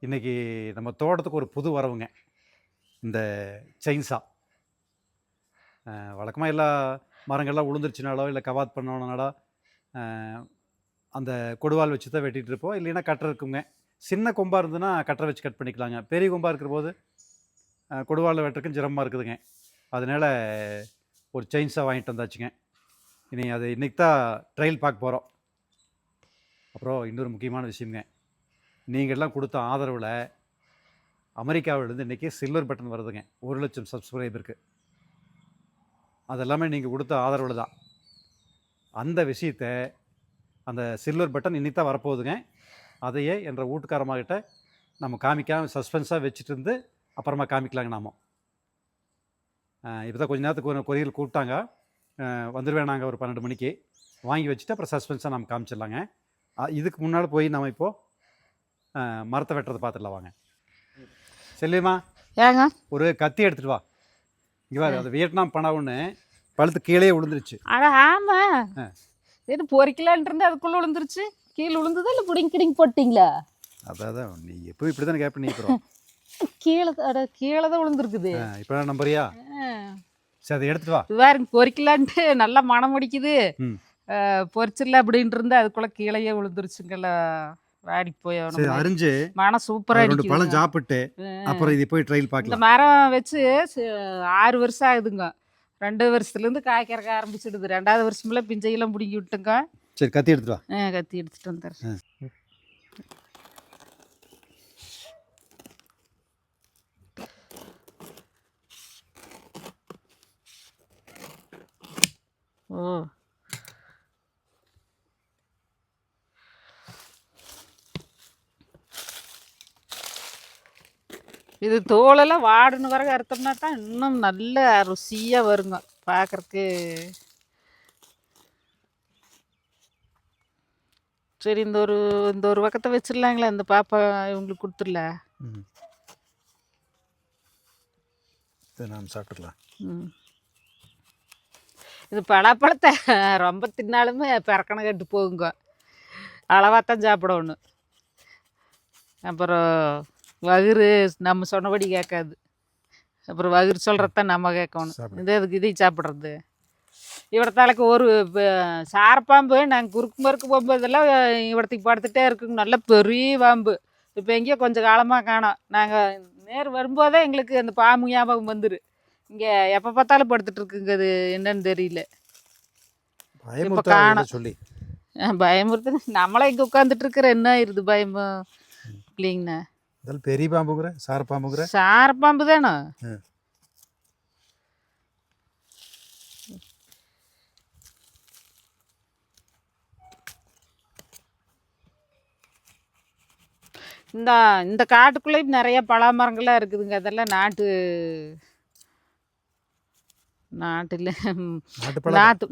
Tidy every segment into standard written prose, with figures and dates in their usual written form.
இன்றைக்கி நம்ம தோட்டத்துக்கு ஒரு புது வரவுங்க இந்த செயின்சா. வழக்கமாக எல்லா மரங்கள்லாம் உளுந்துருச்சுனாலோ இல்லை கவாத் பண்ணோனாலோ அந்த கொடுவால் வச்சு தான் வெட்டிகிட்டு இருப்போம். இல்லைன்னா கட்டரை இருக்குங்க. சின்ன கொம்பாக இருந்ததுன்னா கட்டரை வச்சு கட் பண்ணிக்கலாங்க. பெரிய கொம்பாக இருக்கிற போது கொடுவாலில் வெட்டுறதுக்கும் சிரமமாக இருக்குதுங்க. அதனால் ஒரு செயின்சா வாங்கிட்டு வந்தாச்சுங்க. அது இன்றைக்கி தான் ட்ரையல் பார்க்க போகிறோம். அப்புறம் இன்னொரு முக்கியமான விஷயங்க, நீங்கள்லாம் கொடுத்த ஆதரவில் அமெரிக்காவிலேருந்து இன்றைக்கி சில்வர் பட்டன் வருதுங்க. 1,00,000 சப்ஸ்கிரைபருக்கு. அதெல்லாமே நீங்கள் கொடுத்த ஆதரவில் தான். அந்த விஷயத்தை அந்த சில்வர் பட்டன் இன்னைக்கு தான் வரப்போகுதுங்க. அதையே என்ற வீட்டுக்காரமாகிட்ட நம்ம காமிக்காமல் சஸ்பென்ஸாக வச்சுட்டு இருந்து அப்புறமா காமிக்கலாங்க. நாம இப்போ தான் கொஞ்ச நேரத்துக்கு கொரியர் கூப்பிட்டாங்க, வந்துடுவேன் நாங்கள் ஒரு 12 மணிக்கு. வாங்கி வச்சுட்டு அப்புறம் சஸ்பென்ஸாக நம்ம காமிச்சிடலாங்க. இதுக்கு முன்னால் போய் நம்ம இப்போது மரத்தை வெட்டுறதை பார்த்துடலாம் வாங்க. செல்வியம்மா, ஏங்க ஒரு கத்தி எடுத்துகிட்டு வா. இங்கே வா, அது வியட்நாம் பணம் ஒன்று பழுத்து கீழே விழுந்துருச்சு. அட ஆமாம், இது பொறிக்கலான் இருந்து அதுக்குள்ளே விழுந்துருச்சு. கீழே விழுந்ததா இல்லை பிடிங்க கிடிங்க போட்டிங்களா? அதான் நீ எப்போ இப்படி தானே கேட்ப. நீ அப்புறம் கீழே தான் விழுந்துருக்குது. இப்போ நம்புறியா? சரி, அதை எடுத்துட்டு வா. வேறுங்க பொறிக்கலான்ட்டு நல்லா மனம் முடிக்குது. பொறிச்சிடல அப்படின்ட்டு இருந்து அதுக்குள்ளே கீழேயே விழுந்துருச்சுங்கள. வாடி போய் அரிஞ்சு மனம் சூப்பராக இருக்கு. பழம் சாப்பிட்டு அப்புறம் இது போய் ட்ரையல் பார்க்கலாம். இந்த மரம் வச்சு 6 வருஷம் ஆகுதுங்க. 2 வருஷத்துலேருந்து காய்க்கறக்க ஆரம்பிச்சிடுது. 2வது வருஷமெல்லாம் பிஞ்சையெல்லாம் பிடுங்கி விட்டுங்க. சரி, கத்தி எடுத்துட்டு வா. கத்தி எடுத்துட்டு வந்துடுறேன். ஓ, இது தோலெல்லாம் வாடுன்னு வர அறுத்தோம்னா தான் இன்னும் நல்ல ருசியாக வருங்க பார்க்குறக்கு. சரி, இந்த ஒரு பக்கத்தை வச்சிடலாங்களா? இந்த பாப்பா இவங்களுக்கு கொடுத்துடல. நாம் சாப்பிட்டுக்கலாம். இது பலாப்பழத்தை ரொம்ப தின்னாலுமே பிறக்கணை கட்டு போகுங்க. அளவாகத்தான் சாப்பிடணும். அப்புறம் வயிறு நம்ம சொன்னபடி கேட்காது. அப்புறம் வயிறு சொல்கிறதான் நம்ம கேட்கணும். இதுக்கு இதையும் சாப்பிட்றது. இவடத்தாளுக்கு ஒரு சாரப்பாம்பு நாங்கள் குறுக்கு மறுக்கு போகும்போதெல்லாம் இவடத்துக்கு படுத்துகிட்டே இருக்குங்க. நல்ல பெரிய பாம்பு. இப்போ எங்கேயோ கொஞ்சம் காலமாக காணோம். நாங்கள் நேர் வரும்போதே எங்களுக்கு அந்த பாம்பு ஞாபகம் வந்துரு. இங்கே எப்போ பார்த்தாலும் படுத்துட்டு இருக்குங்க. அது என்னன்னு தெரியல. இப்போ காணோம் சொல்லி பயமுறுத்து. நம்மளே இங்கே உட்காந்துட்டு இருக்கிற என்ன ஆயிருது பயமா இல்லைங்கண்ணா? பெரிய பாம்புங்கிற சாரப்பாம்புங்கிற சாரப்பாம்பு தானே. இந்த காட்டுக்குள்ளேயும் நிறைய பலாமரங்கள்லாம் இருக்குதுங்க. அதெல்லாம்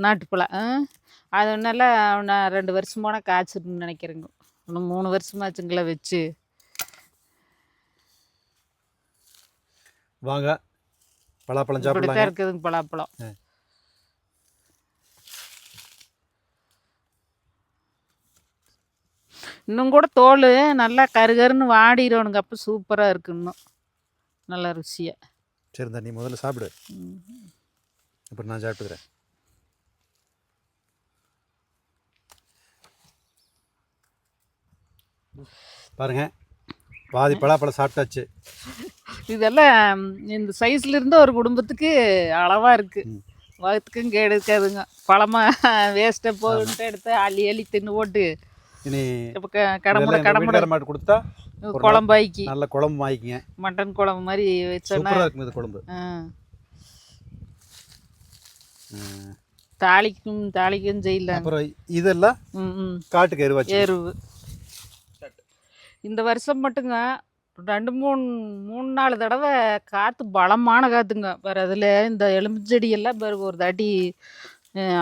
நாட்டுப்பழம். அது நல்லா நான் 2 வருஷம் போனால் காய்ச்சிருன்னு நினைக்கிறேங்க. இன்னும் 3 வருஷமாச்சுங்களா வச்சு. வாங்க, பலாப்பழம் சாப்பிடலாம். இருக்குதுங்க பலாப்பழம். இன்னும் கூட தோல் நல்லா கருகருன்னு வாடிடணுங்க. அப்போ சூப்பராக இருக்கு. இன்னும் நல்லா ருசியாக. சரி, நீ முதல்ல சாப்பிடு, அப்புறம் நான் சாப்பிட்டுக்கிறேன். பாருங்க, பாதி பலாப்பழம் சாப்பிட்டாச்சு. இதெல்லாம் இந்த சைஸ்ல இருந்து ஒரு குடும்பத்துக்கு அளவா இருக்கு. வகுத்துக்கும் கேடு இருக்காதுங்க. பழமாக வேஸ்ட்டை போட்டு எடுத்து அள்ளி தின்னு போட்டு இனி கடமுறை கொடுத்தா குழம்பாய்க்கு நல்ல குழம்பு வாங்கிக்கங்க. மட்டன் குழம்பு மாதிரி வச்சோன்னா இது குழம்பு. தாளிக்கும் செய்யலாம். அப்புறம் இதெல்லாம் காட்டுக்கு எருவு. இந்த வருஷம் மட்டுங்க 2-3-4 தடவை காற்று பலமான காற்றுங்க. வேறு அதில் இந்த எலுமிச்செடியெல்லாம் பிறகு ஒரு தாட்டி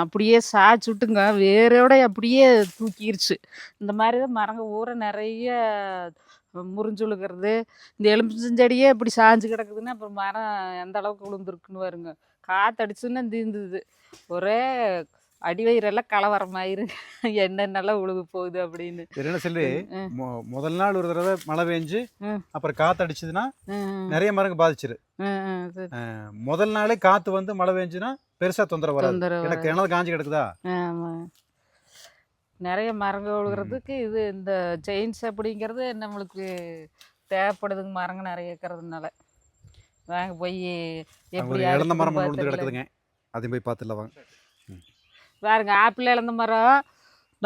அப்படியே சாய்ச்சி விட்டுங்க, வேரோட அப்படியே தூக்கிருச்சு. இந்த மாதிரி தான் மரங்க ஊரை நிறைய முறிஞ்சுழுக்கிறது. இந்த எலுமிச்செடியே இப்படி சாஞ்சு கிடக்குதுன்னா அப்புறம் மரம் எந்த அளவுக்கு விழுந்துருக்குன்னு வருங்க. காற்று அடிச்சுன்னா தீர்ந்துது. ஒரே அடிவயிறெல்லாம் கலவரமாயிரு என்னென்னலாம் உழுகு போகுது அப்படின்னு. என்ன செல்வி, ம். முதல் நாள் ஒரு தடவை மழை பெஞ்சு ம். அப்புறம் காற்று அடிச்சதுன்னா ம். நிறைய மரங்க பாதிச்சிரு. சரி. முதல் நாளே காற்று வந்து மழை பெஞ்சுன்னா பெருசாக தொந்தரவு வராது. தொந்தரவு எனக்கு கிணறு காஞ்சி கிடக்குதா. ஆமாம், நிறைய மரங்க விழுகிறதுக்கு இது இந்த செயின்ஸ் அப்படிங்கிறது நம்மளுக்கு தேவைப்படுதுங்க. மரங்க நிறைய இருக்கிறதுனால வாங்க போய் எப்படி ஒரு இழந்த மரம் ஒன்று விழுந்து பார்த்துடலாம். கிடக்குதுங்க, அதையும் போய் பார்த்துடலாம் வாங்க. பாருங்க, ஆப்பிள் இழந்த மரம்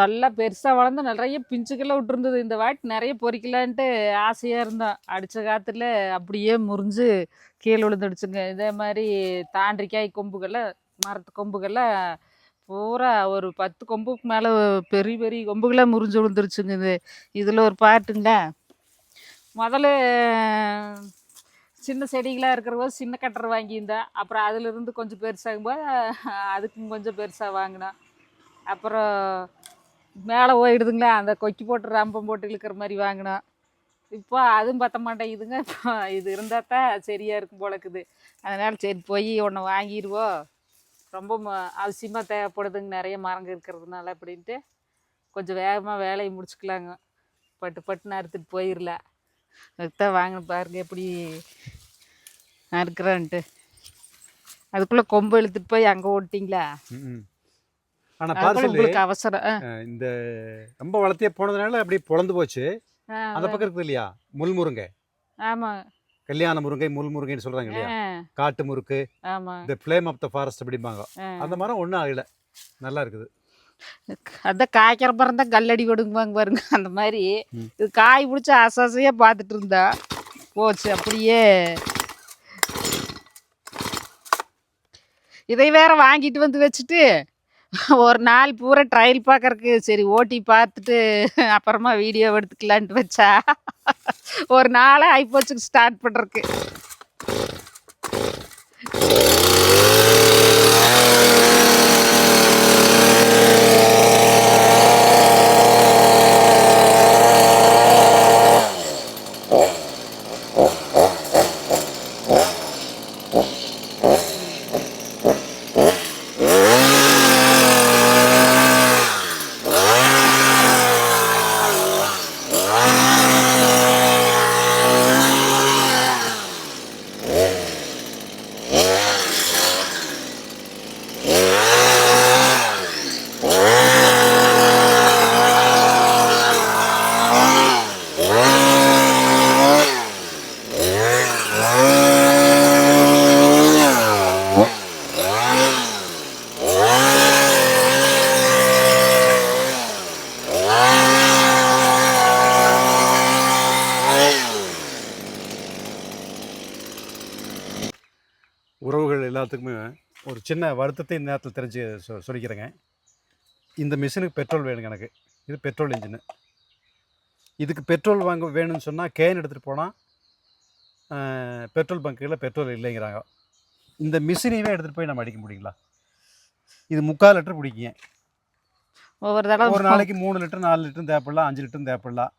நல்லா பெருசாக வளர்ந்து நிறைய பிஞ்சுக்கெல்லாம் விட்டுருந்தது. இந்த வாட்டி நிறைய பொறிக்கலான்ட்டு ஆசையாக இருந்தோம். அடித்த காற்றுல அப்படியே முறிஞ்சு கீழே விழுந்துடுச்சுங்க. இதே மாதிரி தாண்டிக்காய் கொம்புகள்லாம், மரத்து கொம்புகள்லாம் பூரா ஒரு 10 கொம்புக்கு மேலே பெரிய பெரிய கொம்புகளாக முறிஞ்சு விழுந்துருச்சுங்க. இதில் ஒரு பாட்டுங்க. முதல்ல சின்ன செடிகளாக இருக்கிறபோது சின்ன கட்டர் வாங்கியிருந்தேன். அப்புறம் அதிலிருந்து கொஞ்சம் பெருசாகும்போது அதுக்கும் கொஞ்சம் பெருசாக வாங்கினோம். அப்புறம் மேலே போயிடுதுங்களா, அந்த கொக்கி போட்டு ரம்பம் போட்டு இழுக்கிற மாதிரி வாங்கினோம். இப்போ அதுவும் பற்ற மாட்டேங்குதுங்க. இப்போ இது இருந்தால் தான் சரியாக இருக்கும் போல இருக்குது. அதனால் சரி போய் ஒன்று வாங்கிடுவோம், ரொம்ப அவசியமாக தேவைப்படுதுங்க நிறைய மரங்க இருக்கிறதுனால அப்படின்ட்டு கொஞ்சம் வேகமாக வேலையை முடிச்சுக்கலாங்க. பட்டு பட்டுன்னு அறுத்துட்டு போயிடலாம். அதுதான் வாங்கின பாருங்க எப்படி அறுக்கிறான்ட்டு. அதுக்குள்ளே கொம்பு இழுத்துட்டு போய் அங்கே ஓட்டிங்களா. ஆனால் அதுக்குள்ள பார்சல் உங்களுக்கு அவசரம். இந்த ரொம்ப வளர்த்தியே போனதுனால அப்படியே பொழந்து போச்சு. அந்த பக்கம் இருக்குது இல்லையா முள்முருங்கை, ஆமாம் கல்யாண முருங்கை, முள்முருங்கைன்னு சொல்கிறாங்க இல்லையா, காட்டு முறுக்கு, ஆமாம், இந்த ஃப்ளேம் ஆஃப் த ஃபாரஸ்ட் அப்படிம்பாங்க. அந்த மரம் ஒன்றும் ஆகலை, நல்லா இருக்குது. அதான் காய்க்கிற மரம் தான் கல்லடி கொடுங்குவாங்க பாருங்க. அந்த மாதிரி இது காய் பிடிச்சி ஆசாசையாக பார்த்துட்டு இருந்தா போச்சு அப்படியே. இதை வேற வாங்கிட்டு வந்து வச்சுட்டு ஒரு நாள் பூரா ட்ரையல் பார்க்கறக்கு சரி ஓட்டி பார்த்துட்டு அப்புறமா வீடியோ எடுத்துக்கலான்ட்டு வச்சா ஒரு நாளே ஆகிப்போச்சுக்கு ஸ்டார்ட் பண்ணுறக்கு. உறவுகள் எல்லாத்துக்குமே ஒரு சின்ன வருத்தத்தை இந்த நேரத்தில் தெரிஞ்சு சொல்லிக்கிறேங்க. இந்த மிஷினுக்கு பெட்ரோல் வேணுங்க எனக்கு. இது பெட்ரோல் இன்ஜினு. இதுக்கு பெட்ரோல் வாங்க வேணும்னு சொன்னால் கேன் எடுத்துகிட்டு போனால் பெட்ரோல் பங்குகளில் பெட்ரோல் இல்லைங்கிறாங்க. இந்த மிஷினையே எடுத்துகிட்டு போய் நம்ம அடிக்க முடியுங்களா? இது 3/4 லிட்டர் பிடிக்குங்க. ஒவ்வொரு தடவை ஒரு நாளைக்கு 3 லிட்டர் 4 லிட்டரும் தேவைப்படலாம், 5 லிட்டரும் தேவைப்படலாம்.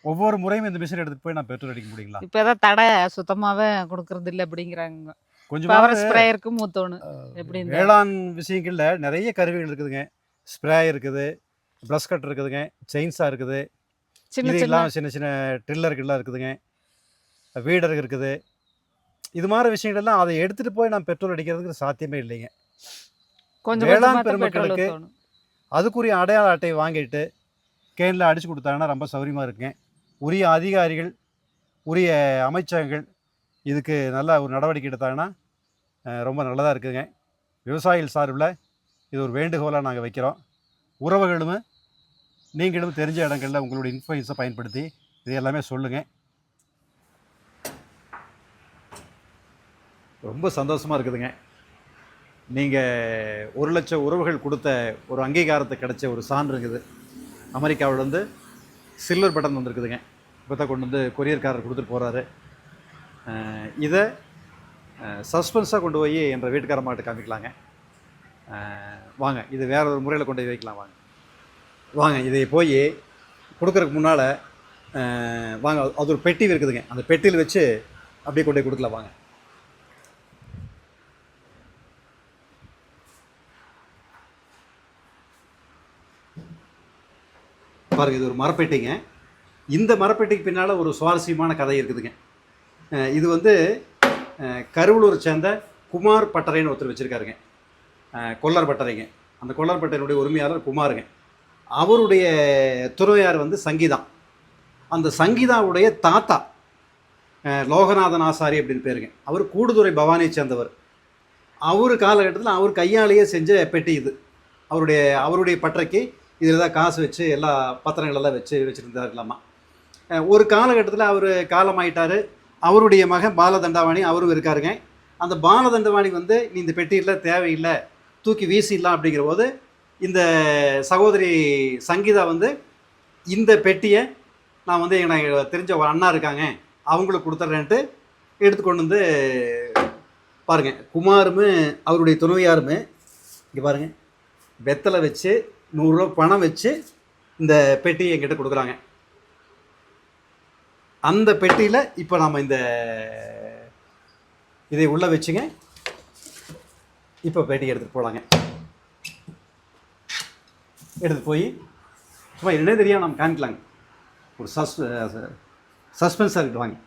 ஒவ்வொரு முறையும் இந்த மிஷின் எடுத்துகிட்டு போய் நான் பெட்ரோல் அடிக்க முடியுங்களா? இப்போ தான் தடை சுத்தமாகவே கொடுக்கறது இல்லை அப்படிங்கிறாங்க. கொஞ்சம் பவர் ஸ்ப்ரேயருக்கு மூத்தோணும் எப்படி வேளாண் விஷயங்களில் நிறைய கருவிகள் இருக்குதுங்க. ஸ்ப்ரே இருக்குது, ப்ரஷ் கட் இருக்குதுங்க, செயின்ஸா இருக்குது, சின்ன இது சின்ன இல்லாமல் சின்ன சின்ன ட்ரில்லர்கள்லாம் இருக்குதுங்க, வீடர் இருக்குது. இது மாதிரி விஷயங்கள்லாம் அதை எடுத்துகிட்டு போய் நான் பெட்ரோல் அடிக்கிறதுக்கு சாத்தியமே இல்லைங்க. கொஞ்சம் வேளாண் கொஞ்சமாக தான் பெட்ரோல் பெருமக்களுக்கு ஊற்றணும். அதுக்குரிய அடையாள அட்டையை வாங்கிட்டு கேனில் அடித்து கொடுத்தாங்கன்னா ரொம்ப சௌகரியமாக இருக்குங்க. உரிய அதிகாரிகள், உரிய அமைச்சகங்கள் இதுக்கு நல்ல ஒரு நடவடிக்கை எடுத்தாங்கன்னா ரொம்ப நல்லதாக இருக்குதுங்க. விவசாயிகள் சார்பில் இது ஒரு வேண்டுகோளாக நாங்கள் வைக்கிறோம். உறவுகளும் நீங்களும் தெரிஞ்ச இடங்களில் உங்களோட இன்ஃப்ளூயன்ஸை பயன்படுத்தி இது எல்லாமே சொல்லுங்கள். ரொம்ப சந்தோஷமாக இருக்குதுங்க. நீங்கள் 1 லட்சம் உறவுகள் கொடுத்த ஒரு அங்கீகாரத்தை கிடைச்ச ஒரு சான்றுங்குது. அமெரிக்காவிலேருந்து சில்வர் பட்டன் வந்துருக்குதுங்க. இப்போ தான் கொண்டு வந்து கொரியர்காரர் கொடுத்துட்டு போகிறாரு. இதை சஸ்பென்ஸாக கொண்டு போய் என்ற வீட்டுக்காரமாட்ட காமிக்கலாங்க. வாங்க, இது வேற ஒரு முறையில் கொண்டு போய் வைக்கலாம். வாங்க இதை போய் கொடுக்குறதுக்கு முன்னால் வாங்க, அது ஒரு பெட்டி இருக்குதுங்க. அந்த பெட்டியில் வச்சு அப்படியே கொண்டு போய் கொடுக்கலாம். வாங்க. பாருங்கள், இது ஒரு மரப்பெட்டிங்க. இந்த மரப்பெட்டிக்கு பின்னால் ஒரு சுவாரஸ்யமான கதை இருக்குதுங்க. இது வந்து கருவலூரை சேர்ந்த குமார் பட்டறைன்னு ஒருத்தர் வச்சுருக்காருங்க. கொல்லர் பட்டறைங்க. அந்த கொல்லர் பட்டறையினுடைய உரிமையாளர் குமாருங்க. அவருடைய துணையார் வந்து சங்கீதா. அந்த சங்கீதாவுடைய தாத்தா லோகநாதன் ஆசாரி அப்படின்னு பேருங்க. அவர் கூடுதுறை பவானியை சேர்ந்தவர். அவர் காலகட்டத்தில் அவர் கையாலேயே செஞ்ச பெட்டி இது. அவருடைய பட்டறைக்கு இதில் தான் காசு வச்சு எல்லா பத்திரங்களெல்லாம் வச்சுருந்தாருலாமா. ஒரு காலகட்டத்தில் அவர் காலமாயிட்டார். அவருடைய மகன் பாலதண்டவாணி அவரும் இருக்காருங்க. அந்த பாலதண்டவாணி வந்து நீ இந்த பெட்டியில் தேவையில்லை, தூக்கி வீசிடலாம் அப்படிங்கிற போது இந்த சகோதரி சங்கீதா வந்து இந்த பெட்டியை நான் வந்து எனக்கு தெரிஞ்ச ஒரு அண்ணா இருக்காங்க அவங்களுக்கு கொடுத்துட்றேன்ட்டு எடுத்துக்கொண்டு வந்து பாருங்கள், குமாரும் அவருடைய துணைவியாருமே இங்கே பாருங்கள் வெத்தலை வச்சு 100 ரூபா பணம் வச்சு இந்த பெட்டியை என்கிட்ட கொடுக்குறாங்க. அந்த பெட்டியில் இப்போ நாம் இதை உள்ளே வச்சுங்க. இப்போ பெட்டி எடுத்துகிட்டு போகலாங்க. எடுத்துகிட்டு போய் சும்மா என்ன தெரியாமல் நம்ம காமிக்கலாங்க. ஒரு சஸ்பென்ஸாக இருக்கு. வாங்க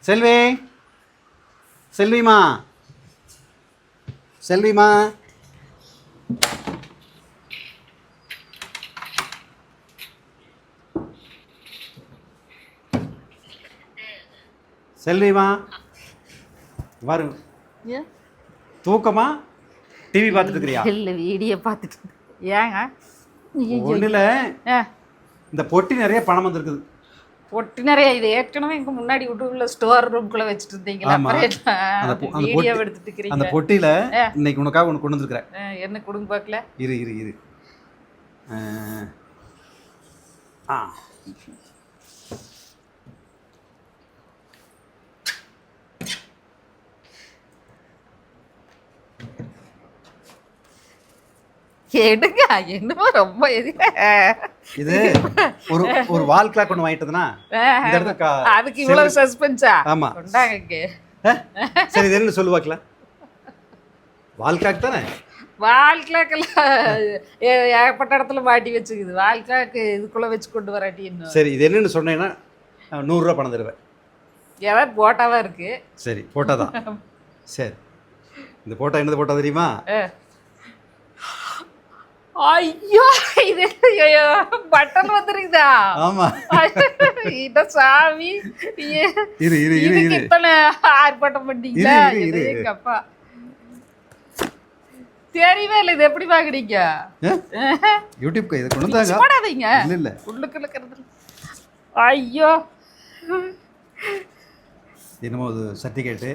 செல்வி, செல்விமா, செல்விமா, செல்விமா பாருங்க. தூக்கமா டிவி பார்த்துட்டு இருக்கிறியா? இல்லை, வீடியோ பார்த்துட்டு. ஏங்க? ஒன்றும் இந்த பொட்டி நிறைய பணம் வந்திருக்குது. பொட்டி நிறைய இது ஏற்கனவே இங்கே முன்னாடி உள்ள ஸ்டோர் ரூம்குள்ளே வச்சுட்டு இருந்தீங்களா? வீடியோ எடுத்துட்டு இருக்கிறீங்க. அந்த பொட்டியில் இன்னைக்கு உனக்காக ஒன்று கொண்டு வந்துருக்கிறேன். என்ன கொடுங்க பார்க்கல. இரு எடுங்க. என்னமோ ரொம்ப இது ஒரு வால் கிளாக் ஒன்று வாங்கிட்டதுன்னா அதுக்கு இவ்வளவு சஸ்பென்ஸா? ஆமா, கொண்டாங்க. சரி, இது என்ன சொல்லுவாக்கல? வால் கிளாக் தானே? வால் கிளாக்ல ஏகப்பட்ட இடத்துல மாட்டி வச்சுக்குது. வால் கிளாக் இதுக்குள்ள வச்சு கொண்டு வராட்டி இன்னும். சரி, இது என்னன்னு சொன்னேன்னா 100 ரூபா பணம் தருவேன். ஏதாவது போட்டாவா இருக்கு? சரி, போட்டா தான். சரி, இந்த போட்டா என்னது போட்டா தெரியுமா? ஐயோ, இது பட்டன் வந்துருக்குதா? ஆமா, இத சாமி. இரு இத்தனை ஆர்ப்பாட்டம் பண்ணீங்களா? அப்பா தெரியவே இல்லை. இது எப்படி பாக்குறீங்க? யூடியூப்க்கு இதை கொண்டு வந்தாங்க. போடாதீங்க. இல்ல உள்ளுக்குள்ள கறந்து. ஐயோ, என்னமோ அது சர்டிஃபிகேட்.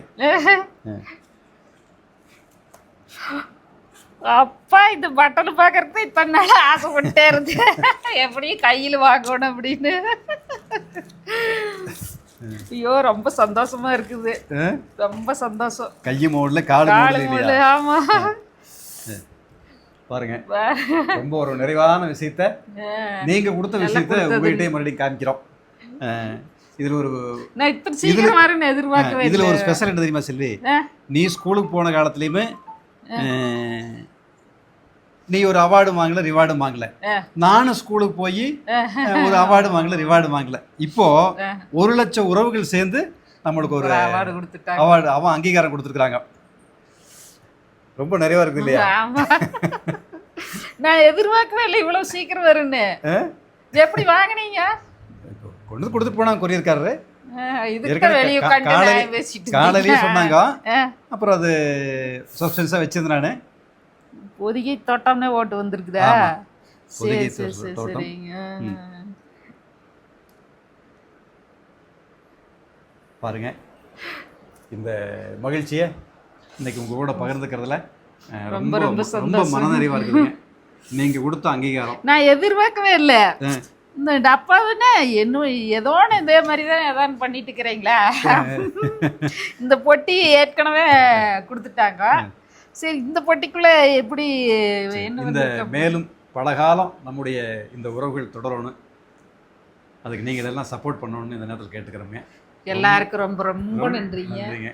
அப்பா, இந்த பட்டன் பார்க்கறதுக்கு இத்தனை நாள் ஆசைப்பட்டே இருந்தேன். எப்படியும் கையில் வாங்கணும் அப்படின்னு. ஐயோ, ரொம்ப சந்தோஷமா இருக்குது. ரொம்ப சந்தோஷம். கையை மோடல கால் மோடல. ஆமா, பாருங்க, ரொம்ப ஒரு நிறைவான விஷயத்த நீங்க கொடுத்த விஷயத்த உங்ககிட்டே மறுபடியும் காமிக்கிறோம். இதுல ஒரு இதுல ஒரு ஸ்பெஷல் என்ன தெரியுமா செல்வி? நீ ஸ்கூலுக்கு போன காலத்துலயுமே நீ ஒரு அவார்டும் வாங்கல, ரிவார்டும் வாங்கல. நானும் ஸ்கூலுக்கு போய் ஒரு அவார்டும் வாங்கல, ரிவார்டும் வாங்கல. இப்போ 1,00,000 உறவுகள் சேர்ந்து நம்மளுக்கு ஒரு அவார்டு அங்கீகாரம் கொடுத்துருக்காங்க. ரொம்ப நிறைவா இருக்கு இல்லையா? நான் எதிர்பார்க்கவே இல்லை இவ்வளவு சீக்கிரம் வரும்னு. எப்படி வாங்கினீங்க? கொண்டு கொடுத்துட்டு போனாங்க கொரியர்காரரு. காலையிலேயே சொன்னாங்க. அப்புறம் அது சஸ்பென்ஸா வச்சிருந்தேன் நானு. பொதிகை தோட்டம்னே ஓட்டு வந்திருக்குதா? சரி சரி சரிங்க. பாருங்க, இந்த மகிழ்ச்சியை இன்னைக்கு உங்க கூட பகிர்ந்துக்கிறதுல ரொம்ப ரொம்ப ரொம்ப மனநிறைவா இருக்குதுங்க. நீங்க கொடுத்த அங்கீகாரம் நான் எதிர்பார்க்கவே இல்லை. இந்த டப்பாவுன்னு என்ன ஏதோன்னு இதே மாதிரி தான் ஏதாவது பண்ணிட்டு இருக்கிறீங்களா? இந்த பொட்டி ஏற்கனவே கொடுத்துட்டாங்க. சரி, இந்த பொட்டிக்குள்ள எப்படி இந்த மேலும் பல காலம் நம்முடைய இந்த உறவுகள் தொடரணும். அதுக்கு நீங்கள் இதெல்லாம் சப்போர்ட் பண்ணணும்னு இந்த நேரத்தில் கேட்டுக்கிறோங்க. எல்லாருக்கும் ரொம்ப ரொம்ப நன்றிங்க.